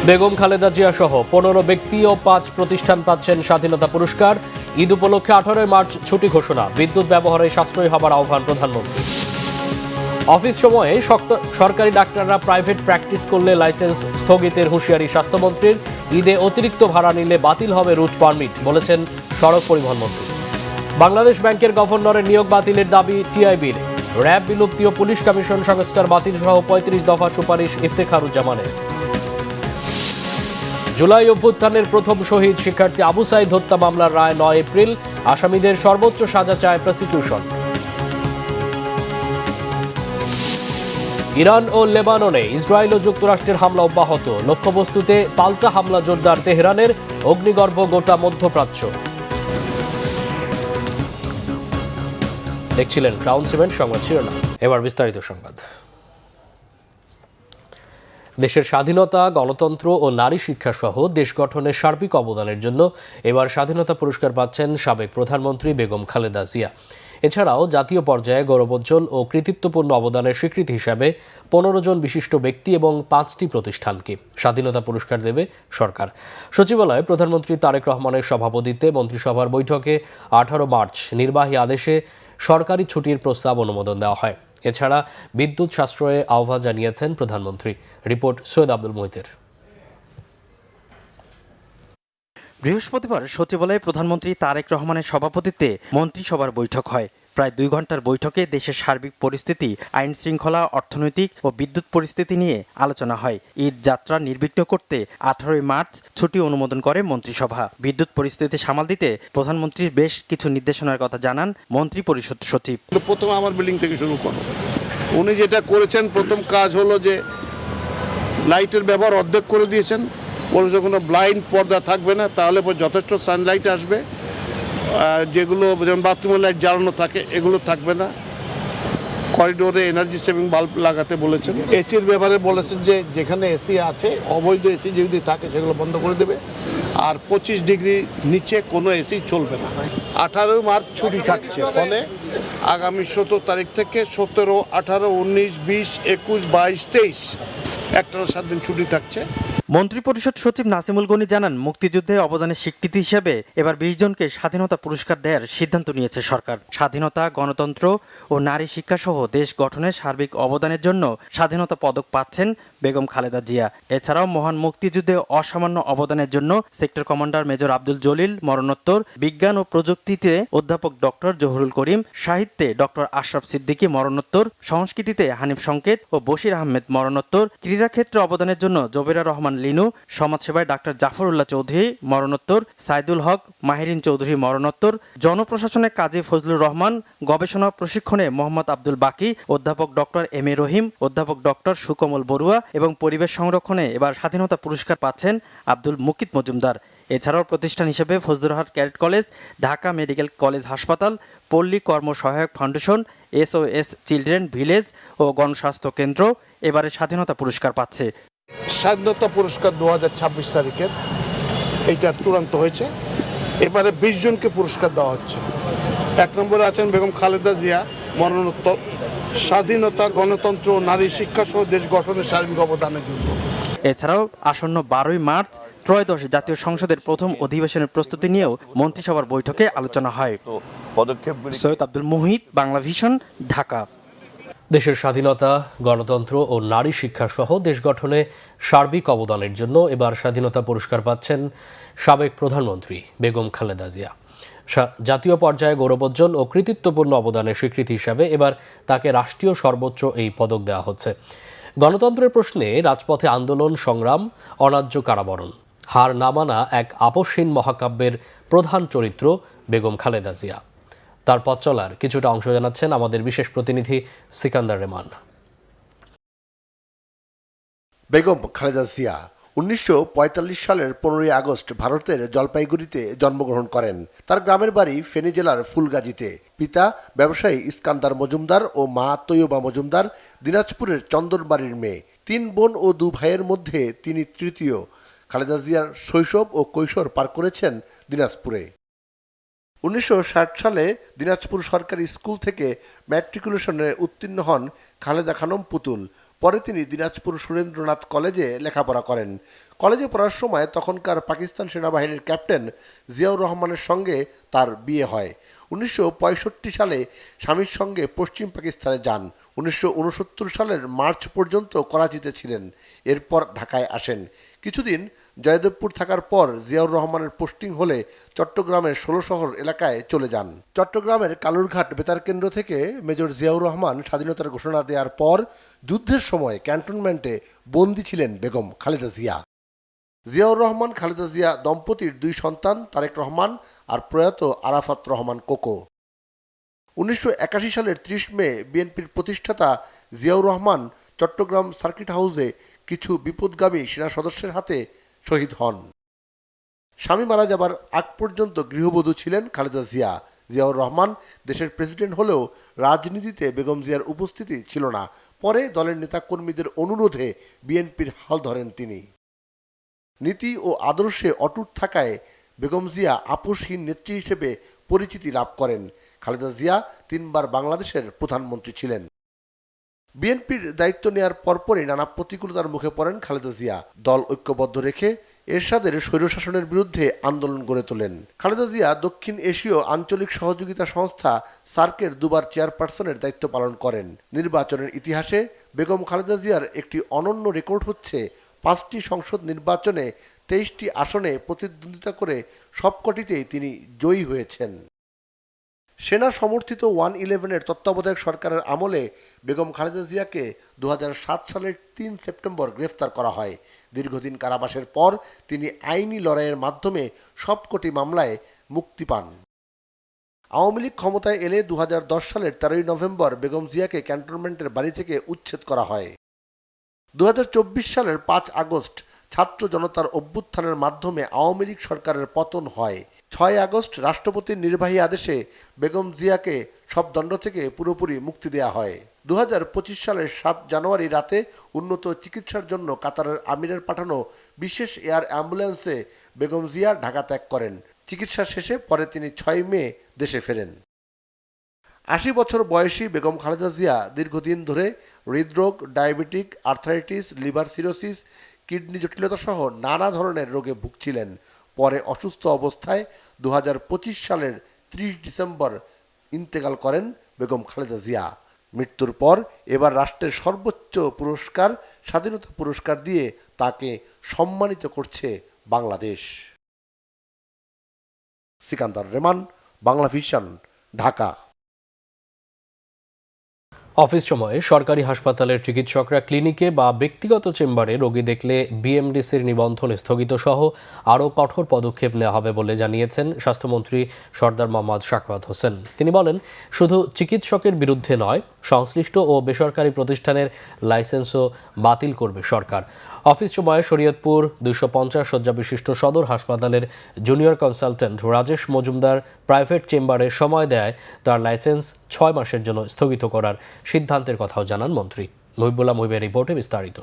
বেগম খালেদা জিয়া সহ 15 ব্যক্তি ও 5 প্রতিষ্ঠান পাচ্ছেন স্বাধীনতা পুরস্কার। ঈদ উপলক্ষে 18 মার্চ ছুটি ঘোষণা। বিদ্যুৎ ব্যবহারে সাশ্রয়ী হবার আহ্বান প্রধানমন্ত্রী। অফিস সময়ে সরকারি ডাক্তাররা প্রাইভেট প্র্যাকটিস করলে লাইসেন্স স্থগিতের হুঁশিয়ারি স্বাস্থ্যমন্ত্রীর। ঈদে অতিরিক্ত ভাড়া নিলে বাতিল হবে রুট পারমিট, বলেছেন সড়ক পরিবহন মন্ত্রী। বাংলাদেশ ব্যাংকের গভর্নরের নিয়োগ বাতিলের দাবি টিআইবির। র্যাব বিলুপ্তি ও পুলিশ কমিশন সংস্কার বাতিল সহ 35 দফা সুপারিশ ইফতেখারুজ্জামানের। জুলাই অভ্যুত্থানের প্রথম শহীদ শিক্ষার্থী আবু সাইদ হত্যা মামলার রায় 9 এপ্রিল। আসামিদের সর্বোচ্চ সাজা চায় প্রসিকিউশন। ইরান ও লেবাননে ইসরায়েল ও যুক্তরাষ্ট্রের হামলা অব্যাহত। লক্ষ্যবস্তুতে পাল্টা হামলা জোরদার তেহরানের। অগ্নিগর্ভ গোটা মধ্যপ্রাচ্য। দেখছিলেন ক্রাউন সিমেন্ট সংবাদ শিরোনাম। এবার বিস্তারিত সংবাদ। দেশের স্বাধীনতা, গণতন্ত্র ও নারী শিক্ষা সহ দেশ গঠনের সার্বিক অবদানের জন্য এবার স্বাধীনতা পুরস্কার পাচ্ছেন সাবেক প্রধানমন্ত্রী বেগম খালেদা জিয়া। এছাড়াও জাতীয় পর্যায়ে গৌরবোজ্জ্বল ও কৃতিত্বপূর্ণ অবদানের স্বীকৃতি হিসাবে 15 জন বিশিষ্ট ব্যক্তি এবং 5টি প্রতিষ্ঠানকে স্বাধীনতা পুরস্কার দেবে সরকার। সচিবালয়ে প্রধানমন্ত্রী তারেক রহমানের সভাপতিত্বে মন্ত্রিসভার বৈঠকে 18 মার্চ নির্বাহী আদেশে সরকারি ছুটির প্রস্তাব অনুমোদন দেওয়া হয়। এছাড়া বিদ্যুৎ সাশ্রয়ে আহ্বান জানিয়েছেন প্রধানমন্ত্রী। রিপোর্ট সৈয়দ আব্দুল মুহিতের। বৃহস্পতিবার সচিবালয়ে প্রধানমন্ত্রী তারেক রহমানের সভাপতিত্বে মন্ত্রিসভার বৈঠক হয়। প্রায় 2 ঘন্টার বৈঠকে দেশের সার্বিক পরিস্থিতি, আইন শৃঙ্খলা, অর্থনৈতিক ও বিদ্যুৎ পরিস্থিতি নিয়ে আলোচনা হয়। ঈদ যাত্রা নির্বিঘ্ন করতে 18 মার্চ ছুটি অনুমোদন করে মন্ত্রিসভা। বিদ্যুৎ পরিস্থিতি সামাল দিতে প্রধানমন্ত্রীর বেশ কিছু নির্দেশনার কথা জানান মন্ত্রী পরিষদ সচিব। প্রথম আমার বিল্ডিং থেকে শুরু করো। উনি যেটা করেছেন, প্রথম কাজ হলো যে লাইটের ব্যবহার অর্ধেক করে দিয়েছেন। বলেছে কোনো ব্লাইন্ড পর্দা থাকবে না, তাহলে যথেষ্ট সানলাইট আসবে। যেগুলো যেমন বাথরুমের লাইট জ্বালানো থাকে এগুলো থাকবে না। করিডোরে এনার্জি সেভিং বাল্ব লাগাতে বলেছেন। এসির ব্যাপারে বলেছেন যে যেখানে এসি আছে, অবৈধ এসি যদি থাকে সেগুলো বন্ধ করে দেবে। আর 25 ডিগ্রি নিচে কোনো এসি চলবে না। 18 মার্চ ছুটি থাকছে, ফলে আগামী 17 তারিখ থেকে 17, 18, 19, 20, 21, 22, 23 একটানা 7 দিন ছুটি থাকছে। মন্ত্রিপরিষদ সচিব নাসিমুল গনি জানান, মুক্তিযুদ্ধে অবদানের স্বীকৃতি হিসেবে এবার 20 জনকে স্বাধীনতা পুরস্কার দেওয়ার সিদ্ধান্ত নিয়েছে সরকার। স্বাধীনতা, গণতন্ত্র ও নারী শিক্ষা সহ দেশ গঠনে সার্বিক অবদানের জন্য স্বাধীনতা পদক পাচ্ছেন বেগম খালেদা জিয়া। এছাড়াও মহান মুক্তিযুদ্ধে অসামান্য অবদানের জন্য sector commander major Abdul Jalil মরণোত্তর, বিজ্ঞান ও প্রযুক্তিতে অধ্যাপক ডক্টর জহুরুল করিম, সাহিত্যে ডক্টর আশরাফ সিদ্দিকী মরণোত্তর, সংস্কৃতিতে হানিফ সংকেত ও বশির আহমেদ মরণোত্তর, ক্রীড়াক্ষেত্রে অবদানের জন্য জবেরা রহমান লিনু, সমাজসেবায় ডাক্তার জাফরুল্লাহ চৌধুরী মরণোত্তর, সাইদুল হক, মাহিরিন চৌধুরী মরণোত্তর, জনপ্রশাসনে কাজী ফজলুর রহমান, গবেষণা প্রশিক্ষণে মোহাম্মদ আব্দুল বাকি, অধ্যাপক ডক্টর এম এ রহিম, অধ্যাপক ডক্টর সুকমল বড়ুয়া এবং পরিবেশ সংরক্ষণে এবার স্বাধীনতা পুরস্কার পাচ্ছেন আব্দুল মুকিত মজুমদার। এছাড়াও প্রতিষ্ঠান হিসেবে Fazlurhat cadet college, Dhaka medical college হাসপাতাল, Palli Karma Sahayak foundation, SOS children village ও গণস্বাস্থ্য কেন্দ্র এবারে স্বাধীনতা পুরস্কার পাচ্ছে। স্বাধীনতা পুরস্কার 2026 তারিখের এইটার চূড়ান্ত হয়েছে। এবারে 20 জনকে পুরস্কার দেওয়া হচ্ছে। 1 নম্বরে আছেন বেগম খালেদা জিয়া মরণোত্তর, স্বাধীনতা, গণতন্ত্র ও নারী শিক্ষা সহ দেশ গঠনের সার্বিক অবদানের জন্য। এছাড়াও আসন্ন 12 মার্চ ত্রয়োদশ জাতীয় সংসদের প্রথম অধিবেশনের প্রস্তুতি নিয়েও মন্ত্রিসভার বৈঠকে আলোচনা হয়। সৈয়দ আব্দুল মুহিত, বাংলা ভিশন, ঢাকা। দেশের স্বাধীনতা, গণতন্ত্র ও নারী শিক্ষা সহ দেশ গঠনে সার্বিক অবদানের জন্য এবার স্বাধীনতা পুরস্কার পাচ্ছেন সাবেক প্রধানমন্ত্রী বেগম খালেদা জিয়া। জাতীয় পর্যায়ে গৌরবোজ্জ্বল ও কৃতিত্বপূর্ণ অবদানের স্বীকৃতি হিসাবে এবার তাকে রাষ্ট্রীয় সর্বোচ্চ এই পদক দেওয়া হচ্ছে। গণতন্ত্রের প্রশ্নে রাজপথে আন্দোলন, সংগ্রাম, অন্যায্য কারাবরণ, হার না মানা এক আপসহীন মহাকাব্যের প্রধান চরিত্র বেগম খালেদা জিয়া। তার পথ চলার কিছুটা অংশ জানাচ্ছেন আমাদের বিশেষ প্রতিনিধি সিকান্দার রেমান। বেগম খালেদা জিয়া 1945 সালের 15 আগস্ট ভারতের জলপাইগুড়িতে জন্মগ্রহণ করেন। তার গ্রামের বাড়ি ফেনী জেলার ফুলগাজীতে। পিতা ব্যবসায়ী ইস্কান্দার মজুমদার ও মা তৈয়বা মজুমদার দিনাজপুরের চন্দনবাড়ির মেয়ে। 3 বোন ও 2 ভাইয়ের মধ্যে তিনি তৃতীয়। খালেদা জিয়ার শৈশব ও কৈশোর পার করেছেন দিনাজপুরে। 1960 সালে দিনাজপুর সরকারি স্কুল থেকে ম্যাট্রিকুলেশনে উত্তীর্ণ হন খালেদা খানম পুতুল। পরে তিনি দিনাজপুর সুরেন্দ্রনাথ কলেজে লেখাপড়া করেন। কলেজে পড়ার সময় তখনকার পাকিস্তান সেনাবাহিনীর ক্যাপ্টেন জিয়াউর রহমানের সঙ্গে তার বিয়ে হয়। 1965 সালে স্বামীর সঙ্গে পশ্চিম পাকিস্তানে যান। 1969 সালের মার্চ পর্যন্ত করাচিতে ছিলেন। এরপর ঢাকায় আসেন। কিছুদিন জয়দেবপুর থাকার পর জিয়াউর রহমানের পোস্টিং হলে চট্টগ্রামের 16 শহর এলাকায় চলে যান। চট্টগ্রামের কালুরঘাট বেতার কেন্দ্র থেকে মেজর জিয়াউর রহমান স্বাধীনতার ঘোষণা দেওয়ার পর যুদ্ধের সময় ক্যান্টনমেন্টে বন্দী ছিলেন বেগম খালেদা জিয়া। জিয়াউর রহমান খালেদা জিয়া দম্পতির 2 সন্তান তারেক রহমান আর প্রয়াত আরাফাত রহমান কোকো। 1981 সালের 30 মে বিএনপির প্রতিষ্ঠাতা জিয়াউর রহমান চট্টগ্রাম সার্কিট হাউসে কিছু বিপদগামী সেনা সদস্যের হাতে শহীদ হন। স্বামী মারা যাবার আগ পর্যন্ত গৃহবধূ ছিলেন খালেদা জিয়া। জিয়াউর রহমান দেশের প্রেসিডেন্ট হলেও রাজনীতিতে বেগম জিয়ার উপস্থিতি ছিল না। পরে দলের নেতাকর্মীদের অনুরোধে বিএনপির হাল ধরেন তিনি। নীতি ও আদর্শে অটুট থাকায় বেগম জিয়া আপোষহীন নেত্রী হিসেবে পরিচিতি লাভ করেন। খালেদা জিয়া 3 বার বাংলাদেশের প্রধানমন্ত্রী ছিলেন। বিএনপির দায়িত্ব নেয়ার পরপরই নানা প্রতিকূলতার মুখে পড়েন খালেদা জিয়া। দল ঐক্যবদ্ধ রেখে এরশাদের স্বৈরশাসনের বিরুদ্ধে আন্দোলন গড়ে তোলেন। খালেদা জিয়া দক্ষিণ এশীয় আঞ্চলিক সহযোগিতা সংস্থা সার্কের 2 বার চেয়ারপারসনের দায়িত্ব পালন করেন। নির্বাচনের ইতিহাসে বেগম খালেদা জিয়ার একটি অনন্য রেকর্ড হচ্ছে 5টি সংসদ নির্বাচনে 23টি আসনে প্রতিদ্বন্দ্বিতা করে সবকটিতেই তিনি জয়ী হয়েছেন। সেনা সমর্থিত 111-এর তত্ত্বাবধায়ক সরকারের আমলে বেগম খালেদা জিয়াকে 2007 সালের 3 সেপ্টেম্বর গ্রেফতার করা হয়। দীর্ঘদিন কারাবাসের পর তিনি আইনি লড়াইয়ের মাধ্যমে সবকটি মামলায় মুক্তি পান। আওয়ামী লীগ ক্ষমতায় এলে 2010 সালের 13 নভেম্বর বেগম জিয়াকে ক্যান্টনমেন্টের বাড়ি থেকে উচ্ছেদ করা হয়। 2024 সালের 5 আগস্ট ছাত্র জনতার অভ্যুত্থানের মাধ্যমে আওয়ামী লীগ সরকারের পতন হয়। 6 আগস্ট রাষ্ট্রপতির নির্বাহী আদেশে বেগম জিয়াকে সব দণ্ড থেকে পুরোপুরি মুক্তি দেওয়া হয়। 2025 সালের 7 জানুয়ারি রাতে উন্নত চিকিৎসার জন্য কাতারের আমিরের পাঠানো বিশেষ এয়ার অ্যাম্বুলেন্সে বেগম জিয়া ঢাকা ত্যাগ করেন। চিকিৎসা শেষে পরে তিনি 6 মে দেশে ফেরেন। 80 বছর বয়সী বেগম খালেদা জিয়া দীর্ঘদিন ধরে হৃদরোগ, diabetic, arthritis, liver cirrhosis, kidney জটিলতা সহ নানা ধরনের রোগে ভুগছিলেন। পরে অসুস্থ অবস্থায় 2025 সালের 30 ডিসেম্বর ইন্তেকাল করেন বেগম খালেদা জিয়া। মৃত্যুর পর এবার রাষ্ট্রের সর্বোচ্চ পুরস্কার স্বাধীনতা পুরস্কার দিয়ে তাকে সম্মানিত করছে বাংলাদেশ। সিকান্দার রেমান, বাংলা ভিশন, ঢাকা। অফিস সময়ে সরকারি হাসপাতালের চিকিৎসকরা ক্লিনিকে বা ব্যক্তিগত চেম্বারে রোগী দেখলে বিএমডিসির নিবন্ধন স্থগিত সহ আরও কঠোর পদক্ষেপ নেওয়া হবে বলে জানিয়েছেন স্বাস্থ্যমন্ত্রী সরদার মোহাম্মদ সাখাওয়াত হোসেন। তিনি বলেন, শুধু চিকিৎসকের বিরুদ্ধে নয়, সংশ্লিষ্ট ও বেসরকারি প্রতিষ্ঠানের লাইসেন্সও বাতিল করবে সরকার। অফিস সময়ে শরীয়তপুর 250 শয্যা বিশিষ্ট সদর হাসপাতালের junior consultant Rajesh Majumdar private চেম্বারে সময় দেয় তার লাইসেন্স 6 মাসের জন্য স্থগিত করার সিদ্ধান্তের কথাও জানান মন্ত্রী। মহিবুল্লাহ মহিবের রিপোর্টে বিস্তারিত।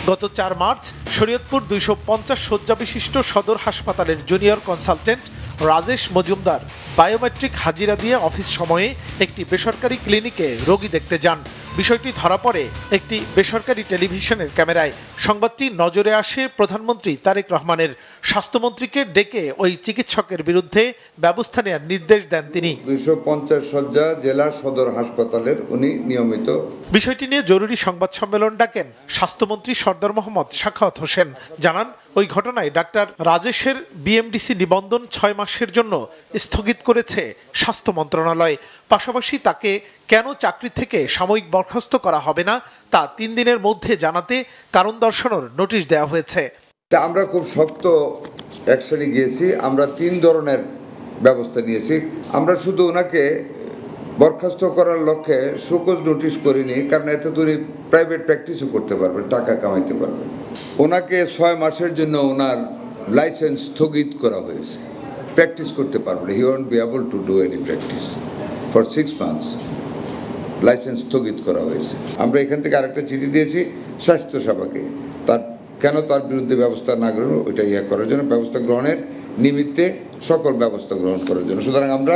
গত 4 মার্চ শরীয়তপুর 250 শয্যা বিশিষ্ট সদর হাসপাতালের junior consultant Rajesh Majumdar biometric হাজিরা দিয়ে অফিস সময়ে একটি বেসরকারি ক্লিনিকে রোগী দেখতে যান। বিষয়টি ধরা পড়ে একটি বেসরকারি টেলিভিশনের ক্যামেরায়। সংবাদটি নজরে আসে প্রধানমন্ত্রী তারেক রহমানের। স্বাস্থ্যমন্ত্রীকে ডেকে ওই চিকিৎসকের বিরুদ্ধে ব্যবস্থা নেওয়ার নির্দেশ দেন তিনি। 250 শয্যা জেলা সদর হাসপাতালের উনি নিয়মিত। বিষয়টি নিয়ে জরুরি সংবাদ সম্মেলন ডাকেন স্বাস্থ্যমন্ত্রী সরদার মোহাম্মদ সাখাওয়াত হোসেন। জানান, ওই ঘটনায় ডাক্তার রাজেশের বিএমডিসি নিবন্ধন 6 মাসের জন্য স্থগিত করেছে স্বাস্থ্য মন্ত্রণালয়। পাশাপাশি তাকে কেন চাকরি থেকে সাময়িক বরখাস্ত করা হবে না তা 3 দিনের মধ্যে জানাতে কারণ দর্শানোর নোটিশ দেওয়া হয়েছে। আমরা খুব শক্ত অ্যাকশনে গিয়েছি। আমরা 3 ধরনের ব্যবস্থা নিয়েছি। আমরা শুধু ওনাকে বরখাস্ত করার লক্ষ্যে শোকজ নোটিশ করিনি, কারণ এতে তো উনি প্রাইভেট প্র্যাকটিসও করতে পারবেন, টাকা কামাইতে পারবেন। ওনাকে 6 মাসের জন্য ওনার লাইসেন্স স্থগিত করা হয়েছে। প্র্যাকটিস করতে পারবেন, he won't be able to do any practice for 6 months. License স্থগিত করা হয়েছে। আমরা এখান থেকে আরেকটা চিঠি দিয়েছি স্বাস্থ্যসেবাকে, তার বিরুদ্ধে ব্যবস্থা না গ্রহণ, ওইটা করার জন্য, ব্যবস্থা গ্রহণের নিমিত্তে সকল ব্যবস্থা গ্রহণ করার জন্য। সুতরাং আমরা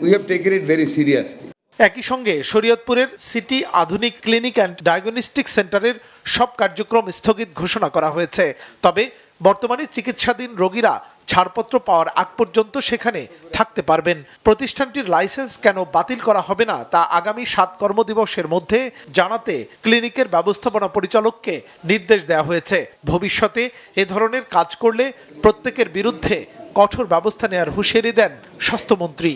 we have taken it very seriously. একই সঙ্গে শরীয়তপুরের সিটি আধুনিক ক্লিনিক অ্যান্ড ডায়াগনস্টিক সেন্টারের সব কার্যক্রম স্থগিত ঘোষণা করা হয়েছে। তবে বর্তমানে চিকিৎসাধীন রোগীরা ছাড়পত্র পাওয়ার আগ পর্যন্ত সেখানে থাকতে পারবেন। প্রতিষ্ঠানটির লাইসেন্স কেন বাতিল করা হবে না তা আগামী 7 কর্মদিবসের মধ্যে জানাতে ক্লিনিকের ব্যবস্থাপনা পরিচালককে নির্দেশ দেওয়া হয়েছে। ভবিষ্যতে এ ধরনের কাজ করলে প্রত্যেকের বিরুদ্ধে কঠোর ব্যবস্থা নেওয়ার হুঁশিয়ারি দেন স্বাস্থ্যমন্ত্রী।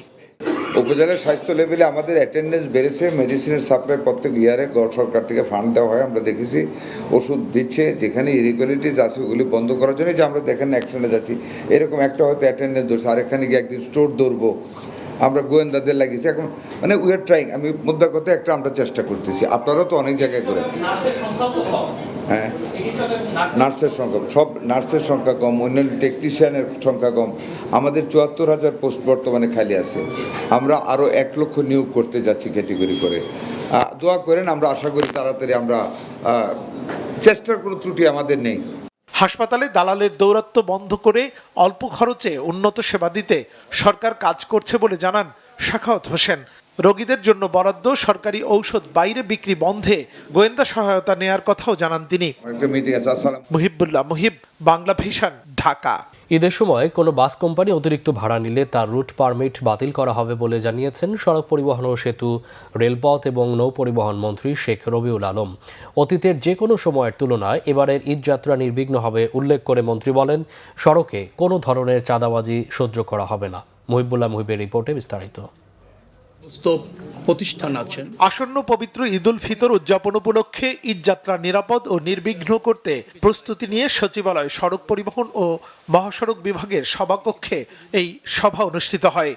উপজেলার স্বাস্থ্য লেভেলে আমাদের অ্যাটেন্ডেন্স বেড়েছে, মেডিসিনের সাপ্লাই প্রত্যেক ইয়ারে সরকার থেকে ফান্ড দেওয়া হয়, আমরা দেখেছি। ওষুধ দিচ্ছে, যেখানে ইরেগুলারিটিস আছে ওগুলি বন্ধ করার জন্য যে আমরা দেখেন অ্যাকশনে যাচ্ছি, এরকম একটা হয়তো অ্যাটেন্ডেন্স ধরছে, আরেকখানে গিয়ে একদিন স্টোর ধরবো, আমরা গোয়েন্দাদের লাগিয়েছি। এখন মানে উই আর ট্রাইং, আমি মুদ্রা কথা একটা আমরা চেষ্টা করতেছি, আপনারাও তো অনেক জায়গায় করেন। হ্যাঁ, নার্সের সংখ্যা, সব নার্সের সংখ্যা কম, অন্যান্য টেকনিশিয়ানের সংখ্যা কম। আমাদের 74,000 পোস্ট বর্তমানে খালি আছে। আমরা আরও 1 লক্ষ নিয়োগ করতে যাচ্ছি ক্যাটেগরি করে। দোয়া করেন, আমরা আশা করি তাড়াতাড়ি আমরা চেষ্টার কোনো ত্রুটি আমাদের নেই। হাসপাতালে দালালের দৌরাত্ম্য বন্ধ করে অল্প খরচে উন্নত সেবা দিতে সরকার কাজ করছে বলে জানান সাখাওয়াত হোসেন। রোগীদের জন্য বরাদ্দ সরকারি ঔষধ বাইরে বিক্রি বন্ধে গোয়েন্দা সহায়তা নেয়ার কথাও জানান তিনি। মুহিবুল্লাহ মুহিব, বাংলা ভিশন, ঢাকা। ঈদের সময় কোনো বাস কোম্পানি অতিরিক্ত ভাড়া নিলে তার রুট পারমিট বাতিল করা হবে বলে জানিয়েছেন সড়ক পরিবহন ও সেতু, রেলপথ এবং নৌ পরিবহন মন্ত্রী শেখ রবিউল আলম। অতীতের যে কোনো সময়ের তুলনায় এবারের ঈদযাত্রা নির্বিঘ্ন হবে উল্লেখ করে মন্ত্রী বলেন, সড়কে কোনো ধরনের চাঁদাবাজি সহ্য করা হবে না। মুহিবুল্লাহ মুহিবের রিপোর্টে বিস্তারিত। প্রতিষ্ঠান আছেন। আসন্ন পবিত্র ঈদুল ফিতর উদযাপন উপলক্ষে ঈদযাত্রা নিরাপদ ও নির্বিঘ্ন করতে প্রস্তুতি নিয়ে সচিবালয় সড়ক পরিবহন ও মহাসড়ক বিভাগের সভাকক্ষে এই সভা অনুষ্ঠিত হয়।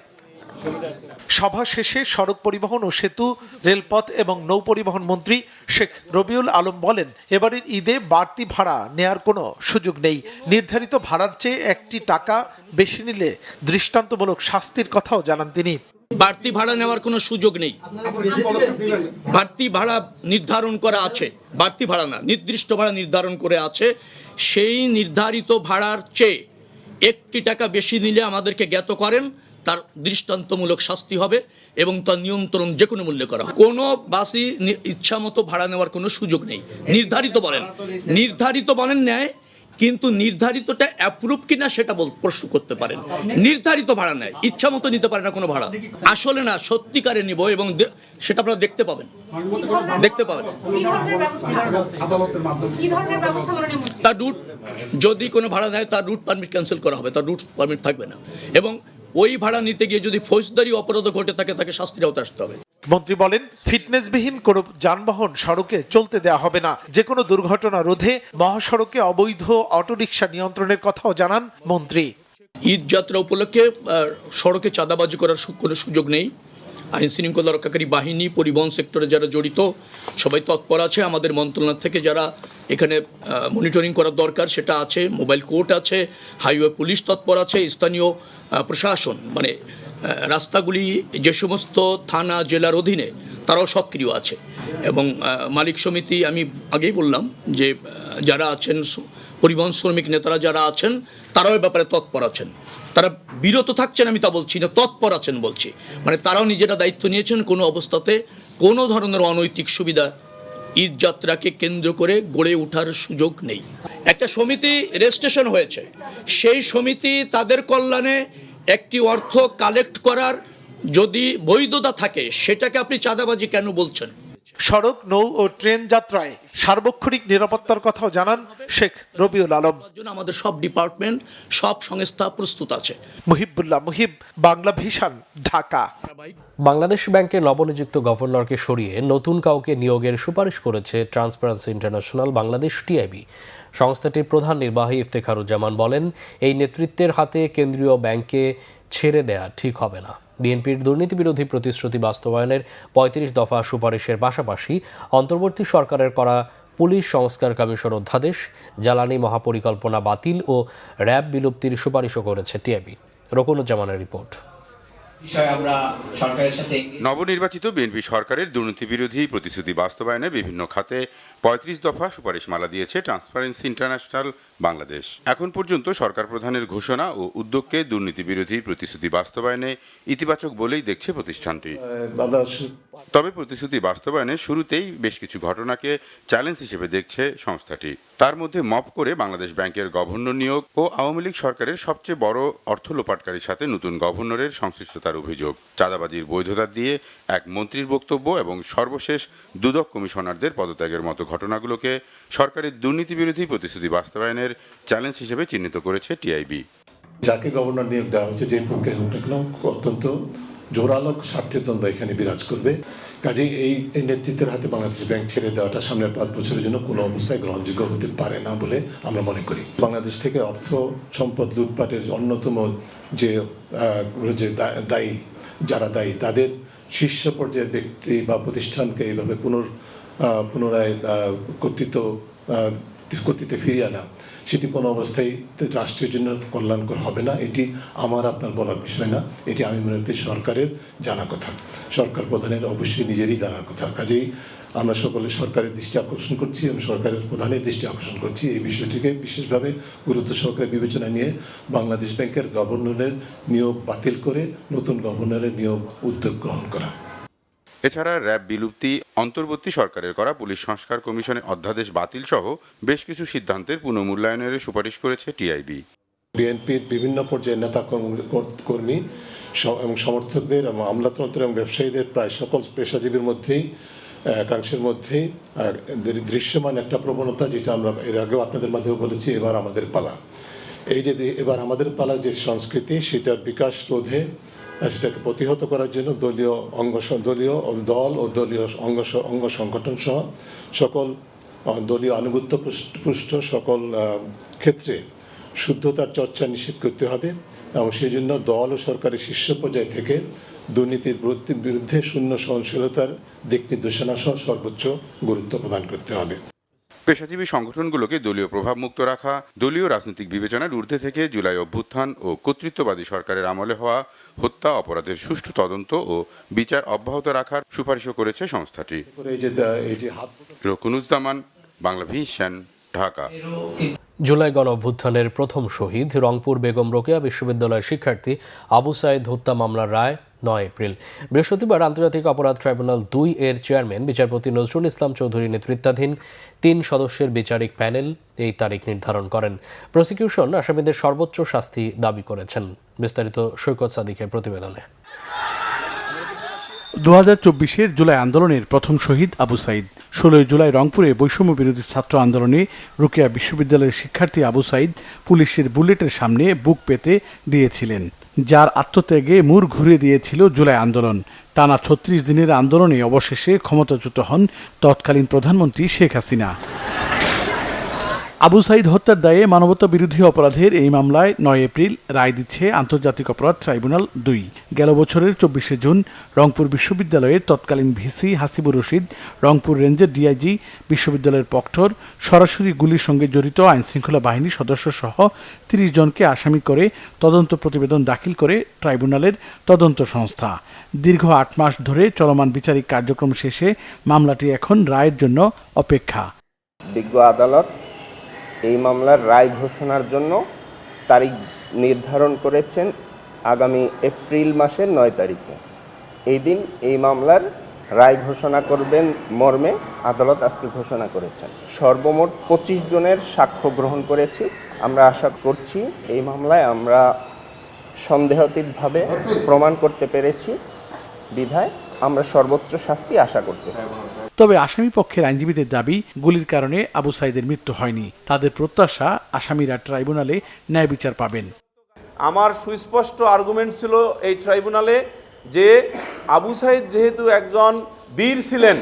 সভা শেষে সড়ক পরিবহন ও সেতু, রেলপথ এবং নৌ পরিবহন মন্ত্রী শেখ রবিউল আলম বলেন, এবারের ঈদে বাড়তি ভাড়া নেয়ার কোনো সুযোগ নেই। নির্ধারিত ভাড়ার চেয়ে 1 টাকা বেশি নিলে দৃষ্টান্তমূলক শাস্তির কথাও জানান তিনি। বাড়তি ভাড়া নেওয়ার কোনো সুযোগ নেই। বাড়তি ভাড়া নির্ধারণ করা আছে, বাড়তি ভাড়া না, নির্দিষ্ট ভাড়া নির্ধারণ করে আছে। সেই নির্ধারিত ভাড়ার চেয়ে 1 টাকা বেশি নিলে আমাদেরকে জ্ঞাত করেন, তার দৃষ্টান্তমূলক শাস্তি হবে এবং তার নিয়ন্ত্রণ যে কোনো মূল্যে করা হবে। কোনো বাসই ইচ্ছামতো ভাড়া নেওয়ার কোনো সুযোগ নেই। নির্ধারিত বলেন ন্যায়, কিন্তু নির্ধারিতটা অ্যাপ্রুভ কিনা সেটা প্রশ্ন করতে পারেন। নির্ধারিত ভাড়া নেয়, ইচ্ছা মতো নিতে পারে না কোনো ভাড়া। আসলে না, সত্যিকারে নিব এবং সেটা আপনারা দেখতে পাবেন। তার রুট যদি কোনো ভাড়া নেয়, তার রুট পারমিট ক্যান্সেল করা হবে, তার রুট পারমিট থাকবে না। এবং ওই ভাড়া নিতে গিয়ে যদি ফৌজদারি অপরাধ ঘটে থাকে, তাকে শাস্তির আওতায় আসতে হবে। মন্ত্রী বলেন, ফিটনেসবিহীন কোনো যানবাহন সড়কে চলতে দেওয়া হবে না। যে কোনো দুর্ঘটনা রোধে মহাসড়কে অবৈধ অটোরিকশা নিয়ন্ত্রণের কথাও জানান মন্ত্রী। ঈদ যাত্রা উপলক্ষে সড়কে চাঁদাবাজি করার কোনো সুযোগ নেই। আইন শৃঙ্খলা রক্ষাকারী বাহিনী, পরিবহন সেক্টরে যারা জড়িত সবাই তৎপর আছে। আমাদের মন্ত্রণালয় থেকে যারা এখানে মনিটরিং করার দরকার সেটা আছে, মোবাইল কোর্ট আছে, হাইওয়ে পুলিশ তৎপর আছে, স্থানীয় প্রশাসন মানে রাস্তাগুলি যে সমস্ত থানা জেলার অধীনে তারাও সক্রিয় আছে। এবং মালিক সমিতি, আমি আগেই বললাম যে যারা আছেন পরিবহন শ্রমিক নেতারা যারা আছেন তারাও এ ব্যাপারে তৎপর আছেন। তারা বিরত থাকছেন আমি তা বলছি না, তৎপর আছেন বলছি। মানে তারাও নিজেরা দায়িত্ব নিয়েছেন, কোনো অবস্থাতে কোনো ধরনের অনৈতিক সুবিধা ঈদ যাত্রাকে কেন্দ্র করে গড়ে ওঠার সুযোগ নেই। একটা সমিতি রেজিস্ট্রেশন হয়েছে, সেই সমিতি তাদের কল্যাণে একটি অর্থ কালেক্ট করার যদি বৈধতা থাকে, সেটাকে আপনি চাঁদাবাজি কেন বলছেন? সড়ক, নৌ ও ট্রেন যাত্রায় সার্বক্ষণিক নিরাপত্তার কথাও জানান শেখ রবিউল আলম। আমাদের সব ডিপার্টমেন্ট, সব সংস্থা প্রস্তুত আছে। মুহিবুল্লাহ মুহিব, বাংলা ভিশন, ঢাকা। বাংলাদেশ ব্যাংকের নবনিযুক্ত গভর্নরকে সরিয়ে নতুন কাউকে নিয়োগের সুপারিশ করেছে ট্রান্সপারেন্সি ইন্টারন্যাশনাল বাংলাদেশ টিআইবি। সংস্থাটির প্রধান নির্বাহী ইফতেখারুজ্জামান বলেন, এই নেতৃত্বের হাতে কেন্দ্রীয় ব্যাংকে ছেড়ে দেয়া ঠিক হবে না। বিএনপির দুর্নীতি বিরোধী প্রতিশ্রুতি বাস্তবায়নের ৩৫ দফা সুপারিশের পাশাপাশি অন্তর্বর্তী সরকারের করা পুলিশ সংস্কার কমিশন অধ্যাদেশ, জ্বালানি মহাপরিকল্পনা বাতিল ও র্যাব বিলুপ্তির সুপারিশও করেছে টিআইবি। রকুনুজ্জামানের রিপোর্ট। নবনির্বাচিত বিএনপি সরকারের দুর্নীতি বিরোধী প্রতিশ্রুতি বাস্তবায়নে বিভিন্ন খাতে 35 দফা সুপারিশমালা দিয়েছে ট্রান্সপারেন্সি ইন্টারন্যাশনাল বাংলাদেশ। এখন পর্যন্ত সরকার প্রধানের ঘোষণা ও উদ্যোগকে দুর্নীতি বিরোধী প্রতিশ্রুতি বাস্তবায়নে ইতিবাচক বলেই দেখছে প্রতিষ্ঠানটি। তবে প্রতিশ্রুতি বাস্তবায়নে শুরুতেই বেশ কিছু ঘটনাকে চ্যালেঞ্জ হিসেবে দেখছে সংস্থাটি। তার মধ্যে মপ করে বাংলাদেশ ব্যাংকের গভর্নর নিয়োগ ও আওয়ামী লীগ সরকারের সবচেয়ে বড় অর্থ লোপাটকারীর সাথে নতুন গভর্নরের সংশ্লিষ্টতার অভিযোগ, চাঁদাবাজির বৈধতা দিয়ে এক মন্ত্রীর বক্তব্য এবং সর্বশেষ দুদক কমিশনারদের পদত্যাগের মতো ঘটনাগুলোকে সরকারের দুর্নীতি বিরোধী প্রতিশ্রুতি বাস্তবায়নের চ্যালেঞ্জ হিসেবে চিহ্নিত করেছে টিআইবি। যাকে গভর্নর নিয়োগ দেওয়া হয়েছে যে প্রক্রিয়া হোক না কেন অত্যন্ত জোরালো স্বার্থের দ্বন্দ্ব এখানে বিরাজ করবে। কাজেই এই নেতৃত্বের হাতে বাংলাদেশ ব্যাংক ছেড়ে দেওয়াটা সামনের 5 বছরের জন্য কোনো অবস্থায় গ্রহণযোগ্য হতে পারে না বলে আমরা মনে করি। বাংলাদেশ থেকে অর্থ সম্পদ লুটপাটের অন্যতম যে যারা দায়ী তাদের শীর্ষ পর্যায়ের ব্যক্তি বা প্রতিষ্ঠানকে এইভাবে পুনরায় কর্তৃত্বে ফিরিয়ে আনা, সেটি কোনো অবস্থায় রাষ্ট্রের জন্য কল্যাণকর হবে না। এটি আমার আপনার বলার বিষয় না, এটি আমি মনে করি সরকারের জানা কথা, সরকার প্রধানের অবশ্যই নিজেরই জানার কথা। কাজেই আমরা সকলে সরকারের দৃষ্টি আকর্ষণ করছি এবং সরকারের প্রধানের দৃষ্টি আকর্ষণ করছি এই বিষয়টিকে বিশেষভাবে গুরুত্ব সহকারে বিবেচনা নিয়ে বাংলাদেশ ব্যাংকের গভর্নরের নিয়োগ বাতিল করে নতুন গভর্নরের নিয়োগ উদ্যোগ গ্রহণ করা। এছাড়া র্যাব বিলুপ্তি, অন্তর্বর্তী সরকারের করা পুলিশ সংস্কার কমিশনের অধ্যাদেশ বাতিল সহ বেশ কিছু সিদ্ধান্তের পুনর্মূল্যায়নের সুপারিশ করেছে টিআইবি। বিএনপির বিভিন্ন পর্যায়ের নেতা কর্মী এবং সমর্থকদের এবং আমলাতন্ত্র এবং ব্যবসায়ীদের প্রায় সকল পেশাজীবীর মধ্যেই একাংশের মধ্যেই দৃশ্যমান একটা প্রবণতা, যেটা আমরা এর আগেও আপনাদের মাধ্যমে বলেছি, এবার আমাদের পালা। এই যে এবার আমাদের পালা যে সংস্কৃতি, সেটার বিকাশ রোধে সেটাকে প্রতিহত করার জন্য দলীয় দল ও দলীয় অঙ্গ সংগঠন সহ সকল দলীয় আনুগত্য পুষ্ট সকল ক্ষেত্রে শুদ্ধতার চর্চা নিশ্চিত করতে হবে এবং সেই জন্য দল ও সরকারের শীর্ষ পর্যায় থেকে দুর্নীতির বিরুদ্ধে শূন্য সহনশীলতার দিক নির্দেশনা সহ সর্বোচ্চ গুরুত্ব প্রদান করতে হবে। পেশাজীবী সংগঠনগুলোকে দলীয় প্রভাবমুক্ত রাখা, দলীয় রাজনৈতিক বিবেচনার ঊর্ধ্বে থেকে জুলাই অভ্যুত্থান ও কর্তৃত্ববাদী সরকারের আমলে হওয়া হত্যা অপরাধের সুষ্ঠু তদন্ত ও বিচার অব্যাহত রাখার সুপারিশও করেছে সংস্থাটি। রকুনুজ্জামান, বাংলা ভিশন, ঢাকা। জুলাই গণ অভ্যুত্থানের প্রথম শহীদ রংপুর বেগম রোকেয়া বিশ্ববিদ্যালয়ের শিক্ষার্থী আবু সাইদ হত্যা মামলার রায় 9 এপ্রিল। বৃহস্পতিবার আন্তর্জাতিক অপরাধ ট্রাইব্যুনাল 2 এর চেয়ারম্যান বিচারপতি নজরুল ইসলাম চৌধুরী নেতৃত্বাধীন 3 সদস্যের বিচারিক প্যানেল এই তারিখ নির্ধারণ করেন। প্রসিকিউশন আসামিদের সর্বোচ্চ শাস্তি দাবি করেছেন। বিস্তারিত সৈকত সাদিকের প্রতিবেদনে। 2024-এর জুলাই আন্দোলনের প্রথম শহীদ আবু সাইদ। 16 জুলাই রংপুরে বৈষম্য বিরোধী ছাত্র আন্দোলনে রোকেয়া বিশ্ববিদ্যালয়ের শিক্ষার্থী আবু সাইদ পুলিশের বুলেটের সামনে বুক পেতে দিয়েছিলেন, যার আত্মত্যাগে মুড় ঘুরিয়ে দিয়েছিল জুলাই আন্দোলন। টানা 36 দিনের আন্দোলনে অবশেষে ক্ষমতাচ্যুত হন তৎকালীন প্রধানমন্ত্রী শেখ হাসিনা। আবু সাইদ হত্যার দায়ে মানবতা বিরোধী অপরাধের এই মামলায় 9 এপ্রিল রায় দিচ্ছে আন্তর্জাতিক অপরাধ ট্রাইব্যুনাল 2। গেল বছরের 24শে জুন রংপুর বিশ্ববিদ্যালয়ের তৎকালীন ভিসি হাসিবুর রশিদ, রংপুর রেঞ্জের ডিআইজি, বিশ্ববিদ্যালয়ের প্রক্টর সরাসরি গুলির সঙ্গে জড়িত আইনশৃঙ্খলা বাহিনীর সদস্য সহ 30 জনকে আসামি করে তদন্ত প্রতিবেদন দাখিল করে ট্রাইব্যুনালের তদন্ত সংস্থা। দীর্ঘ 8 মাস ধরে চলমান বিচারিক কার্যক্রম শেষে মামলাটি এখন রায়ের জন্য অপেক্ষা। বিজ্ঞ আদালত এই মামলার রায় ঘোষণার জন্য তারিখ নির্ধারণ করেছেন আগামী এপ্রিল মাসের 9 তারিখে। এই দিন এই মামলার রায় ঘোষণা করবেন মর্মে আদালত আজকে ঘোষণা করেছেন। সর্বমোট 25 জনের সাক্ষ্য গ্রহণ করেছি। আমরা আশা করছি এই মামলায় আমরা সন্দেহাতীতভাবে প্রমাণ করতে পেরেছি বিধায় আমরা সর্বোচ্চ শাস্তি আশা করতেছি। তবে আসামি পক্ষের আইনজীবীদের দাবি, গুলির কারণে আবু সাইদের মৃত্যু হয়নি। তাদের প্রত্যাশা আসামিরা ট্রাইব্যুনালে ন্যায় বিচার পাবেন। আমার সুস্পষ্ট আর্গুমেন্ট ছিল এই ট্রাইব্যুনালে যে আবু সাইদ যেহেতু একজন বীর ছিলেন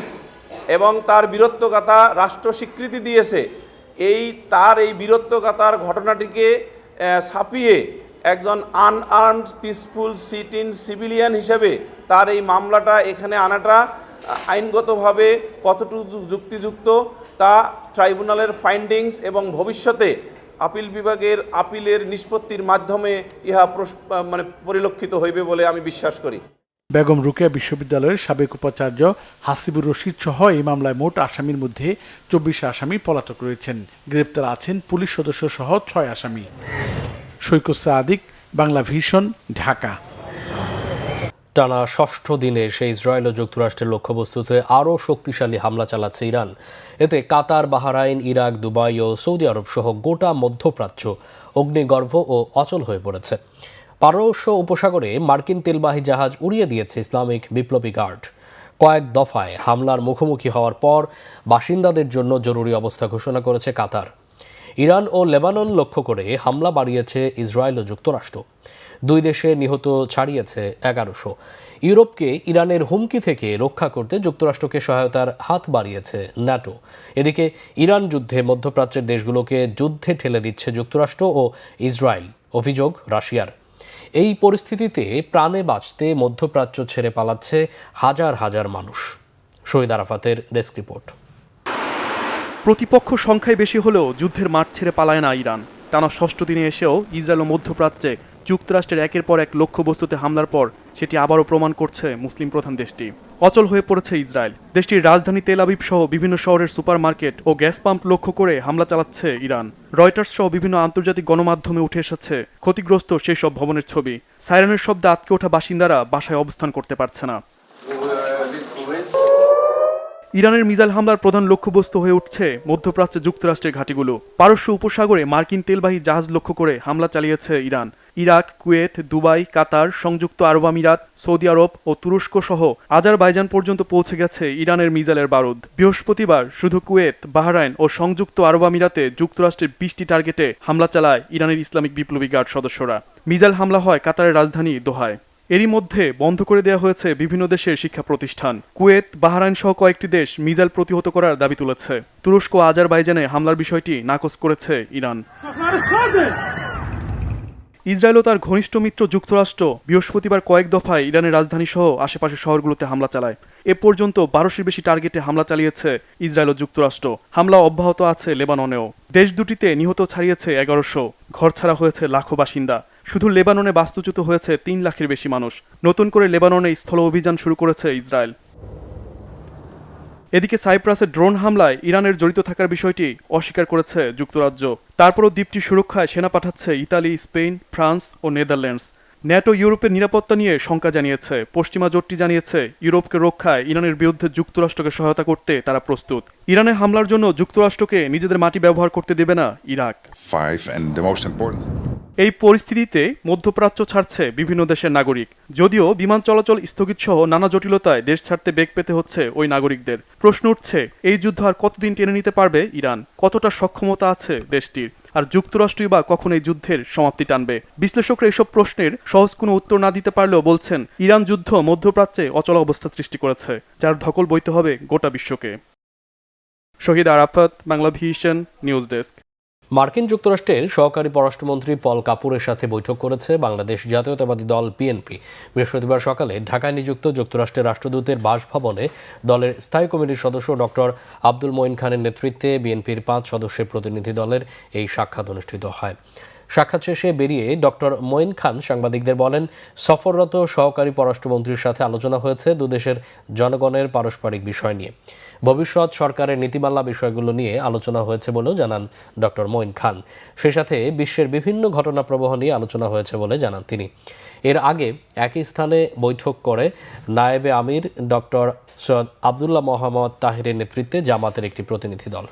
এবং তার বীরত্বগাথা রাষ্ট্র স্বীকৃতি দিয়েছে, তার এই বীরত্বগাথার ঘটনাটিকে ছাপিয়ে একজন unarmed peaceful sit in civilian হিসেবে তার এই মামলাটা এখানে আনাটা আইনগতভাবে কতটুকু যুক্তিযুক্ত তা ট্রাইব্যুনালের ফাইন্ডিংস এবং ভবিষ্যতে আপিল বিভাগের আপিলের নিষ্পত্তির মাধ্যমে ইহা পরিলক্ষিত হইবে বলে আমি বিশ্বাস করি। বেগম রোকেয়া বিশ্ববিদ্যালয়ের সাবেক উপাচার্য হাসিবুর রশিদ সহ এই মামলায় মোট আসামির মধ্যে 24 আসামি পলাতক রয়েছেন। গ্রেপ্তার আছেন পুলিশ সদস্য সহ 6 আসামি। সৈকত সাদিক, বাংলা ভিশন, ঢাকা। টানা ষষ্ঠ দিনে সেই ইসরায়েল ও যুক্তরাষ্ট্রের লক্ষ্যবস্তুতে আরও শক্তিশালী হামলা চালাচ্ছে ইরান। এতে কাতার, বাহরাইন, ইরাক, দুবাই ও সৌদি আরব সহ গোটা মধ্যপ্রাচ্য অগ্নিগর্ভ ও অচল হয়ে পড়েছে। পারস্য উপসাগরে মার্কিন তেলবাহী জাহাজ উড়িয়ে দিয়েছে ইসলামিক বিপ্লবী গার্ড। কয়েক দফায় হামলার মুখোমুখি হওয়ার পর বাসিন্দাদের জন্য জরুরি অবস্থা ঘোষণা করেছে কাতার। ইরান ও লেবানন লক্ষ্য করে হামলা বাড়িয়েছে ইসরায়েল ও যুক্তরাষ্ট্র। দুই দেশে নিহত ছাড়িয়েছে 1100। ইউরোপকে ইরানের হুমকি থেকে রক্ষা করতে যুক্তরাষ্ট্রকে সহায়তার হাত বাড়িয়েছে ন্যাটো। এদিকে ইরান যুদ্ধে মধ্যপ্রাচ্যের দেশগুলোকে যুদ্ধে ঠেলে দিচ্ছে যুক্তরাষ্ট্র ও ইসরায়েল, অভিযোগ রাশিয়ার। এই পরিস্থিতিতে প্রাণে বাঁচতে মধ্যপ্রাচ্য ছেড়ে পালাচ্ছে হাজার হাজার মানুষ। শহীদ আরাফাতের ডেস্ক রিপোর্ট। প্রতিপক্ষ সংখ্যায় বেশি হলেও যুদ্ধের মাঠ ছেড়ে পালায় না ইরান। টানা ষষ্ঠ দিনে এসেও ইসরায়েল ও মধ্যপ্রাচ্যে যুক্তরাষ্ট্রের একের পর এক লক্ষ্যবস্তুতে হামলার পর সেটি আবারও প্রমাণ করছে মুসলিম প্রধান দেশটি। অচল হয়ে পড়েছে ইসরায়েল। দেশটির রাজধানী তেল আবিব সহ বিভিন্ন শহরের সুপারমার্কেট ও গ্যাস পাম্প লক্ষ্য করে হামলা চালাচ্ছে ইরান। রয়টার্স সহ বিভিন্ন আন্তর্জাতিক গণমাধ্যমে উঠে এসেছে ক্ষতিগ্রস্ত সেই সব ভবনের ছবি। সাইরেনের শব্দে আটকে ওঠা বাসিন্দারা বাসায় অবস্থান করতে পারছে না। ইরানের মিসাইল হামলার প্রধান লক্ষ্যবস্তু হয়ে উঠছে মধ্যপ্রাচ্যে যুক্তরাষ্ট্রের ঘাঁটিগুলো। পারস্য উপসাগরে মার্কিন তেলবাহী জাহাজ লক্ষ্য করে হামলা চালিয়েছে ইরান। ইরাক, কুয়েত, দুবাই, কাতার, সংযুক্ত আরব আমিরাত, সৌদি আরব ও তুরস্ক সহ আজারবাইজান পর্যন্ত পৌঁছে গেছে ইরানের মিসাইলের বারুদ। বৃহস্পতিবার শুধু কুয়েত, বাহরাইন ও সংযুক্ত আরব আমিরাতে যুক্তরাষ্ট্রের 20টি টার্গেটে হামলা চালায় ইরানের ইসলামিক বিপ্লবী গার্ড সদস্যরা। মিসাইল হামলা হয় কাতারের রাজধানী দোহায়। এরই মধ্যে বন্ধ করে দেওয়া হয়েছে বিভিন্ন দেশের শিক্ষা প্রতিষ্ঠান। কুয়েত, বাহরাইন সহ কয়েকটি দেশ মিসাইল প্রতিহত করার দাবি তুলেছে। তুরস্ক ও আজারবাইজানে হামলার বিষয়টি নাকচ করেছে ইরান। ইসরায়েল ও তার ঘনিষ্ঠ মিত্র যুক্তরাষ্ট্র বৃহস্পতিবার কয়েক দফায় ইরানের রাজধানী সহ আশেপাশের শহরগুলোতে হামলা চালায়। এ পর্যন্ত 1200-এর বেশি টার্গেটে হামলা চালিয়েছে ইসরায়েল ও যুক্তরাষ্ট্র। হামলা অব্যাহত আছে লেবাননেও। দেশ দুটিতে নিহত ছাড়িয়েছে 1100। ঘর ছাড়া হয়েছে লাখো বাসিন্দা। শুধু লেবাননে বাস্তুচ্যুত হয়েছে 3 লাখের বেশি মানুষ। নতুন করে লেবাননে স্থল অভিযান শুরু করেছে ইসরায়েল। এদিকে সাইপ্রাসে ড্রোন হামলায় ইরানের জড়িত থাকার বিষয়টি অস্বীকার করেছে যুক্তরাজ্য। তারপরও দ্বীপটি সুরক্ষায় সেনা পাঠাচ্ছে ইতালি, স্পেন, ফ্রান্স ও নেদারল্যান্ডস। ন্যাটো ইউরোপের নিরাপত্তা নিয়ে শঙ্কা জানিয়েছে। পশ্চিমা জোটটি জানিয়েছে ইউরোপকে রক্ষায় ইরানের বিরুদ্ধে যুক্তরাষ্ট্রকে সহায়তা করতে তারা প্রস্তুত। ইরানে হামলার জন্য যুক্তরাষ্ট্রকে নিজেদের মাটি ব্যবহার করতে দেবে না ইরাক। এই পরিস্থিতিতে মধ্যপ্রাচ্য ছাড়ছে বিভিন্ন দেশের নাগরিক। যদিও বিমান চলাচল স্থগিত সহ নানা জটিলতায় দেশ ছাড়তে বেগ পেতে হচ্ছে ওই নাগরিকদের। প্রশ্ন উঠছে, এই যুদ্ধ আর কতদিন টেনে নিতে পারবে ইরান? কতটা সক্ষমতা আছে দেশটির? আর যুক্তরাষ্ট্রই বা কখন এই যুদ্ধের সমাপ্তি টানবে? বিশ্লেষকরা এসব প্রশ্নের সহজ কোনো উত্তর না দিতে পারলেও বলছেন, ইরান যুদ্ধ মধ্যপ্রাচ্যে অচল অবস্থা সৃষ্টি করেছে, যার ধকল বইতে হবে গোটা বিশ্বকে। Shahid Arafat, Bangla vision, news desk. মার্কিন যুক্তরাষ্ট্রের সহকারী পররাষ্ট্রমন্ত্রী পল কাপুরের সাথে বৈঠক করেছে বাংলাদেশ জাতীয়তাবাদী দল বিএনপি। বৃহস্পতিবার সকালে ঢাকায় নিযুক্ত যুক্তরাষ্ট্রের রাষ্ট্রদূতের বাসভবনে দলের স্থায়ী কমিটির সদস্য ডক্টর আব্দুল মঈন খানের নেতৃত্বে বিএনপির 5 সদস্যের প্রতিনিধি দলের এই সাক্ষাৎ অনুষ্ঠিত হয়। সাক্ষাৎ শেষে বেরিয়ে ডক্টর মঈন খান সাংবাদিকদের বলেন, সফররত সহকারী পররাষ্ট্রমন্ত্রীর সাথে আলোচনা হয়েছে দুদেশের জনগণের পারস্পরিক বিষয় নিয়ে। ভবিষ্যৎ সরকারের নীতিমালা বিষয়গুলো নিয়ে আলোচনা হয়েছে বলেও জানান ডক্টর মঈন খান। সেই সাথে বিশ্বের বিভিন্ন ঘটনা প্রবাহ নিয়ে আলোচনা হয়েছে বলে জানান তিনি। এর আগে একই স্থানে বৈঠক করে নায়েবে আমির ডক্টর সৈয়দ আবদুল্লাহ মোহাম্মদ তাহিরের নেতৃত্বে জামাতের একটি প্রতিনিধি দল।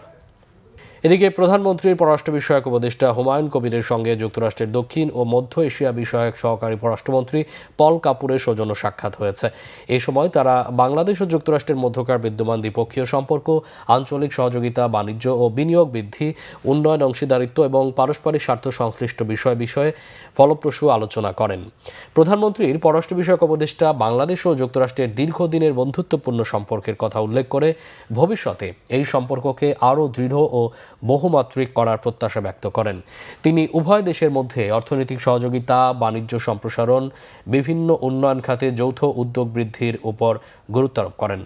এদিকে প্রধানমন্ত্রীর পররাষ্ট্র বিষয়ক উপদেষ্টা হুমায়ুন কবিরের সঙ্গে যুক্তরাষ্ট্রের দক্ষিণ ও মধ্য এশিয়া বিষয়ক সহকারী পররাষ্ট্রমন্ত্রী পল কাপুরের সৌজন্য সাক্ষাৎ হয়েছে। এই সময় তারা বাংলাদেশ ও যুক্তরাষ্ট্রের মধ্যকার বিদ্যমান দ্বিপক্ষীয় সম্পর্ক, আঞ্চলিক সহযোগিতা, বাণিজ্য ও বিনিয়োগ বৃদ্ধি, উন্নয়ন অংশীদারিত্ব এবং পারস্পরিক স্বার্থ সংশ্লিষ্ট বিষয়ে ফলপ্রসূ আলোচনা করেন। প্রধানমন্ত্রীর পররাষ্ট্র বিষয়ক উপদেষ্টা বাংলাদেশ ও যুক্তরাষ্ট্রের দীর্ঘদিনের বন্ধুত্বপূর্ণ সম্পর্কের কথা উল্লেখ করে ভবিষ্যতে এই সম্পর্ককে আরও দৃঢ় ও বহুমাত্রিক করার প্রত্যাশা ব্যক্ত করেন। তিনি উভয় দেশের মধ্যে অর্থনৈতিক সহযোগিতা, বাণিজ্য সম্প্রসারণ, বিভিন্ন উন্নয়ন খাতে যৌথ উদ্যোগ বৃদ্ধির উপর গুরুত্ব আরোপ করেন।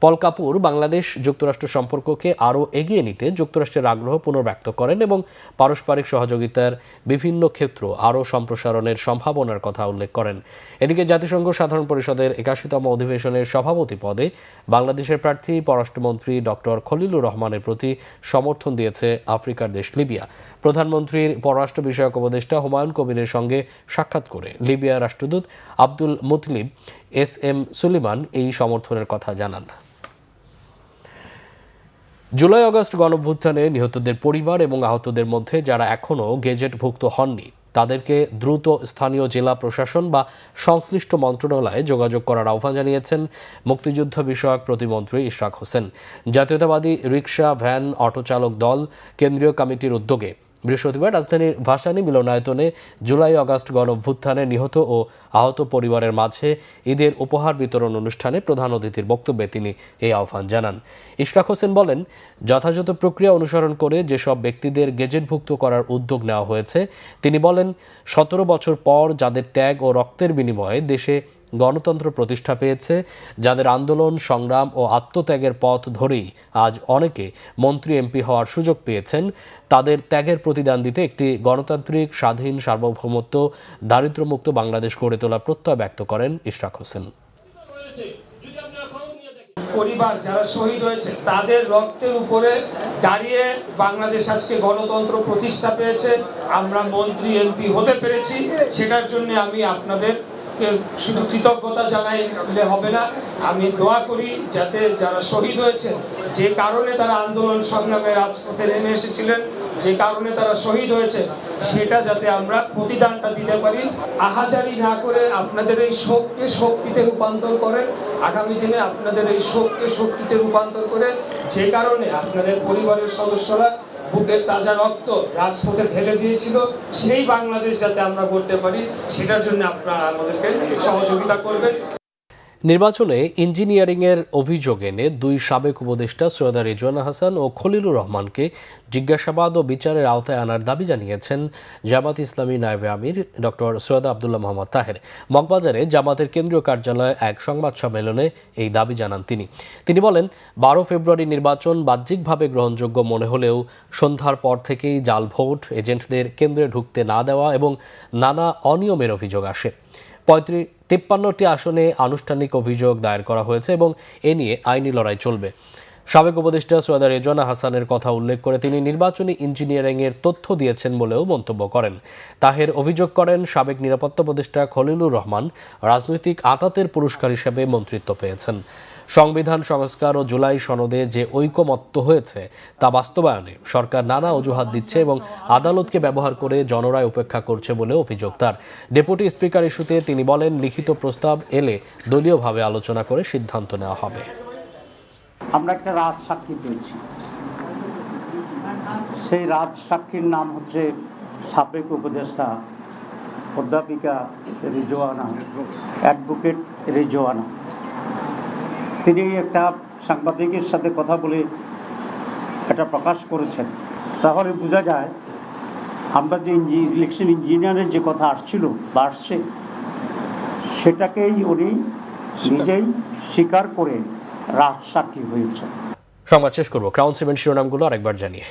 পল কাপুর বাংলাদেশ যুক্তরাষ্ট্র সম্পর্ককে আরও এগিয়ে নিতে যুক্তরাষ্ট্রের আগ্রহ পুনর্ব্যক্ত করেন এবং পারস্পরিক সহযোগিতার বিভিন্ন ক্ষেত্র আরও সম্প্রসারণের সম্ভাবনার কথা উল্লেখ করেন। এদিকে জাতিসংঘ সাধারণ পরিষদের 81তম অধিবেশনের সভাপতি পদে বাংলাদেশের প্রার্থী পররাষ্ট্রমন্ত্রী ডক্টর খলিলুর রহমানের প্রতি সমর্থন দিয়েছে আফ্রিকার দেশ লিবিয়া। প্রধানমন্ত্রীর পররাষ্ট্র বিষয়ক উপদেষ্টা হুমায়ুন কবিরের সঙ্গে সাক্ষাৎ করে লিবিয়ার রাষ্ট্রদূত আব্দুল মুতলিব এস.এম. সুলিমান এই সমর্থনের কথা জানান। জুলাই আগস্ট গণঅভ্যুত্থানে নিহতদের পরিবার এবং আহতদের মধ্যে যারা এখনও গেজেটভুক্ত হননি তাদেরকে দ্রুত স্থানীয় জেলা প্রশাসন বা সংশ্লিষ্ট মন্ত্রণালয়ে যোগাযোগ করার আহ্বান জানিয়েছেন মুক্তিযুদ্ধ বিষয়ক প্রতিমন্ত্রী ইশরাক হোসেন। জাতীয়তাবাদী রিকশা, ভ্যান, অটো চালক দল কেন্দ্রীয় কমিটির উদ্যোগে বৃহস্পতিবার রাজধানীর ভাসানী মিলনায়তনে জুলাই আগস্ট গণঅভ্যুত্থানে নিহত ও আহত পরিবারের মাঝে ঈদের উপহার বিতরণ অনুষ্ঠানে প্রধান অতিথির বক্তব্যে তিনি এই আহ্বান জানান। ইশরাক হোসেন বলেন, যথাযথ প্রক্রিয়া অনুসরণ করে যেসব ব্যক্তিদের গেজেটভুক্ত করার উদ্যোগ নেওয়া হয়েছে, তিনি বলেন 17 বছর পর যাদের ত্যাগ ও রক্তের বিনিময়ে দেশে গণতন্ত্র প্রতিষ্ঠা পেয়েছে, যাদের আন্দোলন, সংগ্রাম ও আত্মত্যাগের পথ ধরেই আজ অনেকে মন্ত্রী, এমপি হওয়ার সুযোগ পেয়েছেন, তাদের ত্যাগের প্রতিদান দিতে একটি গণতান্ত্রিক, স্বাধীন, সার্বভৌমত্ব, দারিদ্র্যমুক্ত বাংলাদেশ গড়ে তোলার প্রত্যয় ব্যক্ত করেন ইশরাক হোসেন। পরিবার যারা শহীদ হয়েছে তাদের রক্তের উপরে দাঁড়িয়ে বাংলাদেশ আজকে গণতন্ত্র প্রতিষ্ঠা পেয়েছে, আমরা মন্ত্রী, এমপি হতে পেরেছি। সেটার জন্য আমি আপনাদের শুধু কৃতজ্ঞতা জানাইলে হবে না, আমি দোয়া করি যাতে যারা শহীদ হয়েছে, যে কারণে তারা আন্দোলন সংগ্রামে রাজপথে নেমে এসেছিলেন, যে কারণে তারা শহীদ হয়েছে, সেটা যাতে আমরা প্রতিদানটা দিতে পারি। আহাজারি না করে আপনাদের এই শোককে শক্তিতে রূপান্তর করেন, আগামী দিনে আপনাদের এই শোককে শক্তিতে রূপান্তর করে যে কারণে আপনাদের পরিবারের সদস্যরা বুকের তাজা রক্ত রাজপথে ঢেলে দিয়েছিল, সেই বাংলাদেশ যাতে আমরা করতে পারি, সেটার জন্য আপনারা আমাদেরকে সহযোগিতা করবেন। নির্বাচনে ইঞ্জিনিয়ারিংয়ের অভিযোগ এনে দুই সাবেক উপদেষ্টা সৈয়দা রেজওয়ানা হাসান ও খলিলুর রহমানকে জিজ্ঞাসাবাদ ও বিচারের আওতায় আনার দাবি জানিয়েছেন জামাত ইসলামী নায়েবে আমির ডক্টর সৈয়দা আব্দুল্লাহ মোহাম্মদ তাহের। মগবাজারে জামাতের কেন্দ্রীয় কার্যালয়ে এক সংবাদ সম্মেলনে এই দাবি জানান তিনি বলেন, 12 ফেব্রুয়ারি নির্বাচন বাহ্যিকভাবে গ্রহণযোগ্য মনে হলেও সন্ধ্যার পর থেকেই জাল ভোট, এজেন্টদের কেন্দ্রে ঢুকতে না দেওয়া এবং নানা অনিয়মের অভিযোগ আসে। 53টি আসনে আনুষ্ঠানিক অভিযোগ দায়ের করা হয়েছে এবং এ নিয়ে আইনি লড়াই চলবে। সাবেক উপদেষ্টা সৈয়দা রেজওয়ানা হাসানের কথা উল্লেখ করে তিনি নির্বাচনী ইঞ্জিনিয়ারিংয়ের তথ্য দিয়েছেন বলেও মন্তব্য করেন। তাহের অভিযোগ করেন, সাবেক নিরাপত্তা উপদেষ্টা খলিলুর রহমান রাজনৈতিক আতাতের পুরস্কার হিসেবে মন্ত্রিত্ব পেয়েছেন। সংবিধান সংস্কার ও জুলাই সনদে যে ঐকমত্য হয়েছে তা বাস্তবায়নে সরকার নানা অজুহাত দিচ্ছে এবং আদালতকে ব্যবহার করে জনরায় উপেক্ষা করছে বলে অভিযোগ তার। ডেপুটি স্পিকার ইস্যুতে তিনি বলেন, লিখিত প্রস্তাব এলে দলীয়ভাবে আলোচনা করে সিদ্ধান্ত নেওয়া হবে। আমরা একটা রাজ সাক্ষী পেয়েছি, সেই রাজ সাক্ষীর নাম হচ্ছে সাবেক উপদেষ্টা অধ্যাপিকা রেজওয়ানা, অ্যাডভোকেট রেজওয়ানা। তিনি একটা সাংবাদিকের সাথে কথা বলে এটা প্রকাশ করেছেন। তাহলে বোঝা যায় আমরা যে ইলেকশন ইঞ্জিনিয়ারের যে কথা আসছিল বা আসছে, সেটাকেই উনি নিজেই স্বীকার করে রাজ সাক্ষী হয়েছে। সংবাদ শেষ করব ক্রাউন সিমেন্ট শিরোনামগুলো আরেকবার জানিয়ে।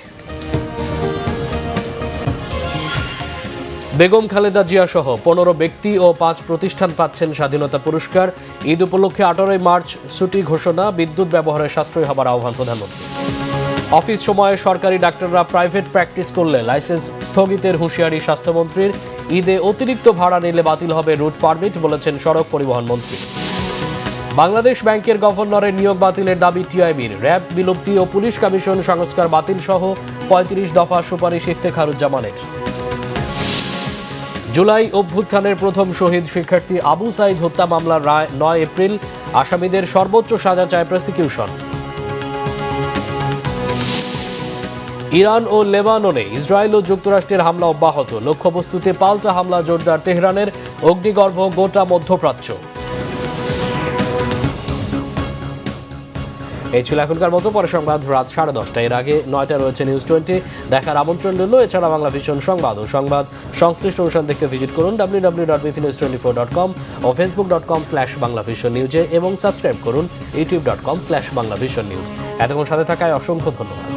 বেগম খালেদা জিয়া সহ 15 ব্যক্তি ও 5 প্রতিষ্ঠান পাচ্ছেন স্বাধীনতা পুরস্কার। ঈদ উপলক্ষে 18 মার্চ ছুটি ঘোষণা, বিদ্যুৎ ব্যবহারে সাশ্রয়ী হবার আহ্বান প্রধানমন্ত্রী। অফিস সময়ে সরকারি ডাক্তাররা প্রাইভেট প্র্যাকটিস করলে লাইসেন্স স্থগিতের হুঁশিয়ারি স্বাস্থ্যমন্ত্রীর। ঈদে অতিরিক্ত ভাড়া নিলে বাতিল হবে রুট পারমিট, বলেছেন সড়ক পরিবহন মন্ত্রী। বাংলাদেশ ব্যাংকের গভর্নরের নিয়োগ বাতিলের দাবি টিআইবির। র্যাব বিলুপ্তি ও পুলিশ কমিশন সংস্কার বাতিল সহ 35 দফা সুপারিশ ইফতেখারুজ্জামানের। জুলাই অভ্যুত্থানের প্রথম শহীদ শিক্ষার্থী আবু সাইদ হত্যা মামলার রায় 9 এপ্রিল, আসামিদের সর্বোচ্চ সাজা চায় প্রসিকিউশন। ইরান ও লেবাননে ইসরায়েল ও যুক্তরাষ্ট্রের হামলা অব্যাহত, লক্ষ্যবস্তুতে পাল্টা হামলা জোরদার তেহরানের, অগ্নিগর্ভ গোটা মধ্যপ্রাচ্য। এই ছিল এখনকার মতো। পরে সংবাদ রাত 10:30। এর আগে 9টা রয়েছে নিউজ 20। দেখার আমন্ত্রণ রইল। এছাড়া বাংলা ভিশন সংবাদ ও সংবাদ সংশ্লিষ্ট অনুষ্ঠান দেখতে ভিজিট করুন www.bpnews24.com ও facebook.com/banglavisionnews এবং সাবস্ক্রাইব করুন youtube.com/banglavisionnews। এতক্ষণ সাথে থাকায় অসংখ্য ধন্যবাদ।